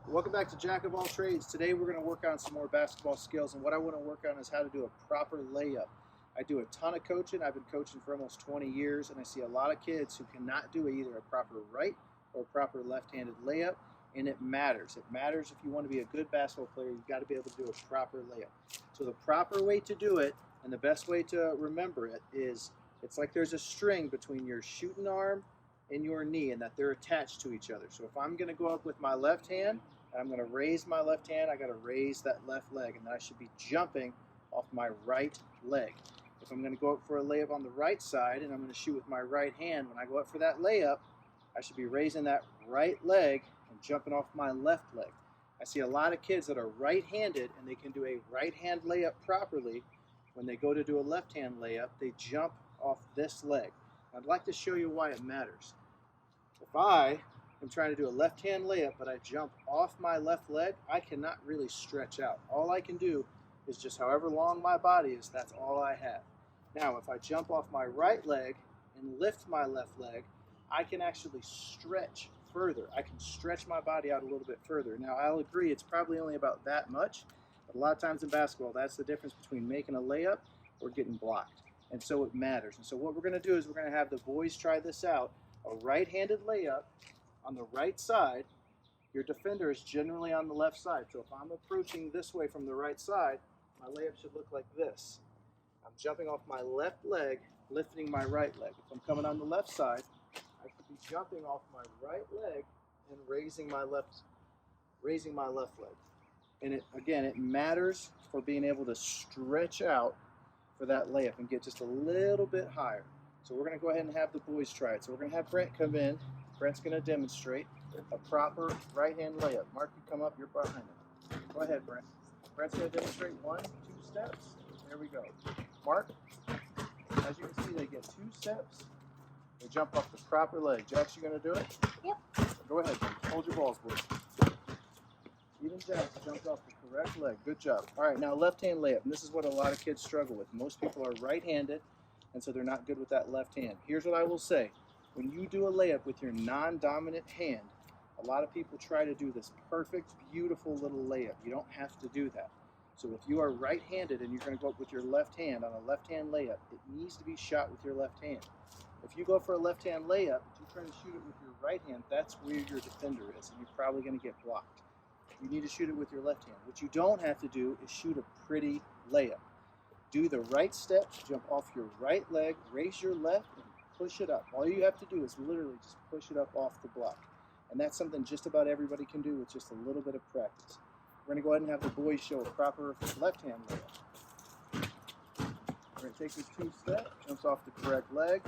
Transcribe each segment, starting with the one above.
Welcome back to Jack of All Trades. Today we're going to work on some more basketball skills, and what I want to work on is how to do a proper layup. I do a ton of coaching. I've been coaching for almost 20 years, and I see a lot of kids who cannot do either a proper right or proper left-handed layup, and it matters. It matters if you want to be a good basketball player. You've got to be able to do a proper layup. So the proper way to do it, and the best way to remember it, is it's like there's a string between your shooting arm and your knee, and that they're attached to each other. So if I'm going to go up with my left hand, and I'm going to raise my left hand, I got to raise that left leg, and then I should be jumping off my right leg. If I'm going to go up for a layup on the right side and I'm going to shoot with my right hand, when I go up for that layup, I should be raising that right leg and jumping off my left leg. I see a lot of kids that are right-handed and they can do a right-hand layup properly. When they go to do a left-hand layup, they jump off this leg. I'd like to show you why it matters. If I'm trying to do a left-hand layup, but I jump off my left leg, I cannot really stretch out. All I can do is just however long my body is, that's all I have. Now, if I jump off my right leg and lift my left leg, I can actually stretch further. I can stretch my body out a little bit further. Now, I'll agree it's probably only about that much, but a lot of times in basketball, that's the difference between making a layup or getting blocked. And so it matters. And so what we're going to do is we're going to have the boys try this out. A right-handed layup on the right side. Your defender is generally on the left side. So if I'm approaching this way from the right side, my layup should look like this. I'm jumping off my left leg, lifting my right leg. If I'm coming on the left side, I should be jumping off my right leg and raising my left leg. And it matters for being able to stretch out for that layup and get just a little bit higher. So we're going to go ahead and have the boys try it. So we're going to have Brent come in. Brent's going to demonstrate a proper right-hand layup. Mark, you come up, you're behind him. Go ahead, Brent. Brent's going to demonstrate 1, 2 steps. There we go. Mark, as you can see, they get 2 steps. They jump off the proper leg. Jax, you going to do it? Yep. Go ahead, Brent. Hold your balls, boys. Even Jax jumped off the correct leg. Good job. All right, now left-hand layup. And this is what a lot of kids struggle with. Most people are right-handed, and so they're not good with that left hand. Here's what I will say. When you do a layup with your non-dominant hand, a lot of people try to do this perfect, beautiful little layup. You don't have to do that. So if you are right-handed and you're going to go up with your left hand on a left-hand layup, it needs to be shot with your left hand. If you go for a left-hand layup, but you're trying to shoot it with your right hand, that's where your defender is, and you're probably going to get blocked. You need to shoot it with your left hand. What you don't have to do is shoot a pretty layup. Do the right steps, jump off your right leg, raise your left, and push it up. All you have to do is literally just push it up off the block. And that's something just about everybody can do with just a little bit of practice. We're going to go ahead and have the boys show a proper left-hand layup. We're going to take his 2 steps, jumps off the correct leg.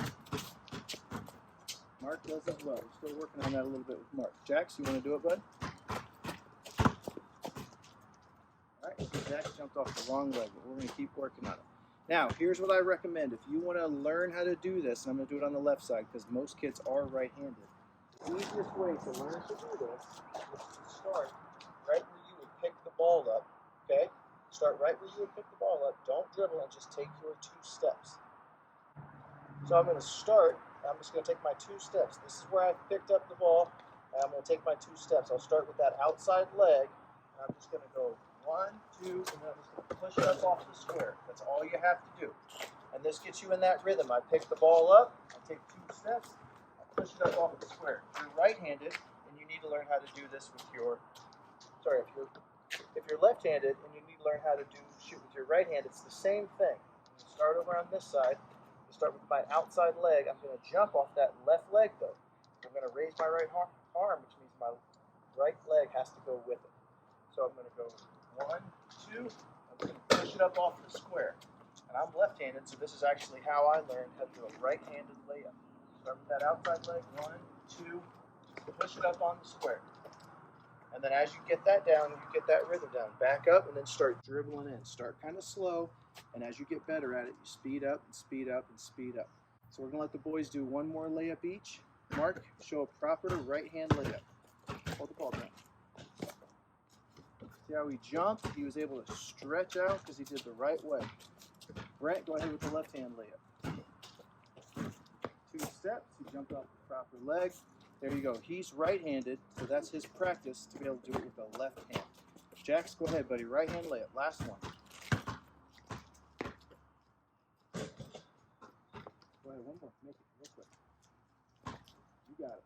Mark does as well. We're still working on that a little bit with Mark. Jax, you want to do it, bud? Jax jumped off the wrong leg, but we're going to keep working on it. Now, here's what I recommend. If you want to learn how to do this, and I'm going to do it on the left side because most kids are right-handed. The easiest way to learn to do this is to start right where you would pick the ball up, okay? Start right where you would pick the ball up. Don't dribble and just take your 2 steps. So I'm going to start. I'm just going to take my 2 steps. This is where I picked up the ball, and I'm going to take my 2 steps. I'll start with that outside leg, and I'm just going to go 1, 2, and then I'm just going to push it up off the square. That's all you have to do. And this gets you in that rhythm. I pick the ball up, I take 2 steps, I push it up off the square. If you're right-handed, and you need to learn how to do this with your, if you're left-handed and you need to learn how to shoot with your right hand, it's the same thing. You start over on this side. You start with my outside leg. I'm going to jump off that left leg, though. I'm going to raise my right arm, which means my right leg has to go with it. So I'm going to go 1, 2, I'm going to push it up off the square. And I'm left-handed, so this is actually how I learned how to do a right-handed layup. Start with that outside leg, 1, 2, push it up on the square. And then as you get that down, you get that rhythm down, back up and then start dribbling in. Start kind of slow, and as you get better at it, you speed up and speed up and speed up. So we're going to let the boys do 1 more layup each. Mark, show a proper right-hand layup. Hold the ball down. See how he jumped? He was able to stretch out because he did the right way. Brent, go ahead with the left-hand layup. 2 steps, he jumped off the proper leg. There you go. He's right-handed, so that's his practice to be able to do it with the left hand. Jax, go ahead, buddy. Right hand layup. Last one. Go ahead, one more. Make it real quick. You got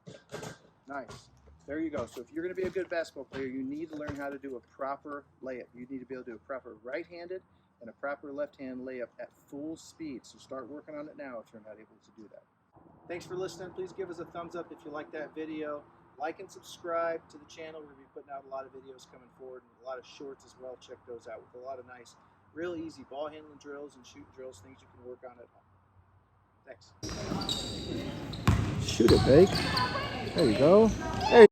it. Nice. There you go. So if you're going to be a good basketball player, you need to learn how to do a proper layup. You need to be able to do a proper right-handed and a proper left-hand layup at full speed. So start working on it now if you're not able to do that. Thanks for listening. Please give us a thumbs up if you like that video. Like and subscribe to the channel. We're going to be putting out a lot of videos coming forward and a lot of shorts as well. Check those out with a lot of nice, real easy ball handling drills and shooting drills, things you can work on at home. Thanks. Shoot it, Bake. There you go. There you